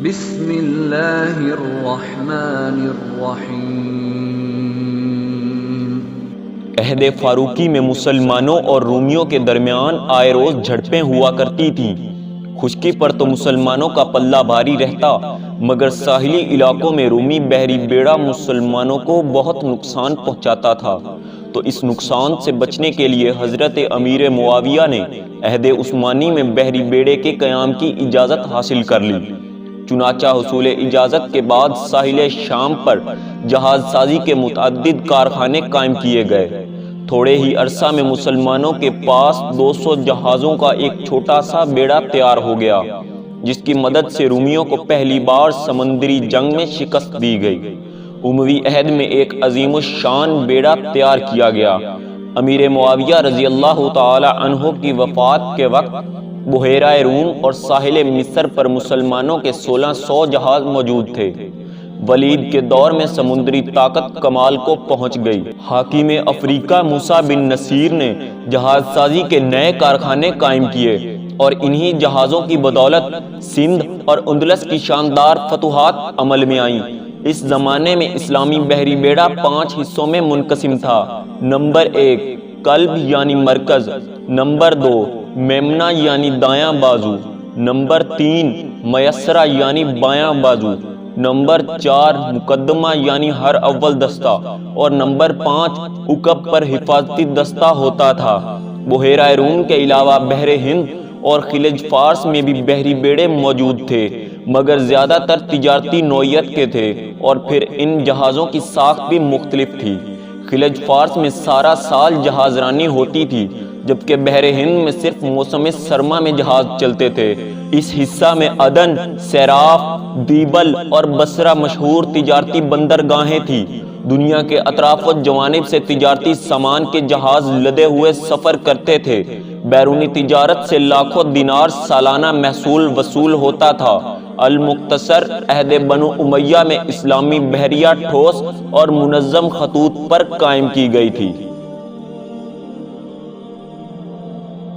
بسم اللہ الرحمن الرحیم۔ عہد فاروقی میں مسلمانوں اور رومیوں کے درمیان آئے روز جھڑپیں ہوا کرتی تھیں۔ خشکی پر تو مسلمانوں کا پلہ بھاری رہتا، مگر ساحلی علاقوں میں رومی بحری بیڑا مسلمانوں کو بہت نقصان پہنچاتا تھا۔ تو اس نقصان سے بچنے کے لیے حضرت امیر معاویہ نے عہد عثمانی میں بحری بیڑے کے قیام کی اجازت حاصل کر لی۔ چنانچہ حصول اجازت کے بعد ساحل شام پر جہاز سازی کے متعدد کارخانے قائم کیے گئے۔ تھوڑے ہی عرصہ میں مسلمانوں کے پاس 200 جہازوں کا ایک چھوٹا سا بیڑا تیار ہو گیا، جس کی مدد سے رومیوں کو پہلی بار سمندری جنگ میں شکست دی گئی۔ اموی عہد میں ایک عظیم الشان بیڑا تیار کیا گیا۔ امیر معاویہ رضی اللہ تعالی عنہ کی وفات کے وقت بحیرہ روم اور ساحل مصر پر مسلمانوں کے 1600 جہاز موجود تھے۔ ولید کے دور میں سمندری طاقت کمال کو پہنچ گئی۔ حاکم افریقہ موسیٰ بن نصیر نے جہاز سازی کے نئے کارخانے قائم کیے، اور انہی جہازوں کی بدولت سندھ اور اندلس کی شاندار فتوحات عمل میں آئیں۔ اس زمانے میں اسلامی بحری بیڑا 5 حصوں میں منقسم تھا۔ نمبر 1 قلب یعنی مرکز، نمبر 2 میمنہ یعنی دایاں بازو، نمبر 3 میسرہ یعنی بایاں بازو، نمبر 4 مقدمہ یعنی ہر اول دستہ، اور نمبر 5 عقب پر حفاظتی دستہ ہوتا تھا۔ بحیرہ روم کے علاوہ بحر ہند اور خلیج فارس میں بھی بحری بیڑے موجود تھے، مگر زیادہ تر تجارتی نوعیت کے تھے، اور پھر ان جہازوں کی ساخت بھی مختلف تھی۔ خلیج فارس میں سارا سال جہاز رانی ہوتی تھی، جبکہ بحر ہند میں صرف موسم سرما میں جہاز چلتے تھے۔ اس حصہ میں عدن، سیراف، بیبل اور بصرہ مشہور تجارتی بندرگاہیں تھیں۔ دنیا کے اطراف و جوانب سے تجارتی سامان کے جہاز لدے ہوئے سفر کرتے تھے۔ بیرونی تجارت سے لاکھوں دینار سالانہ محصول وصول ہوتا تھا۔ المختصر عہد بنو امیہ میں اسلامی بحریہ ٹھوس اور منظم خطوط پر قائم کی گئی تھی۔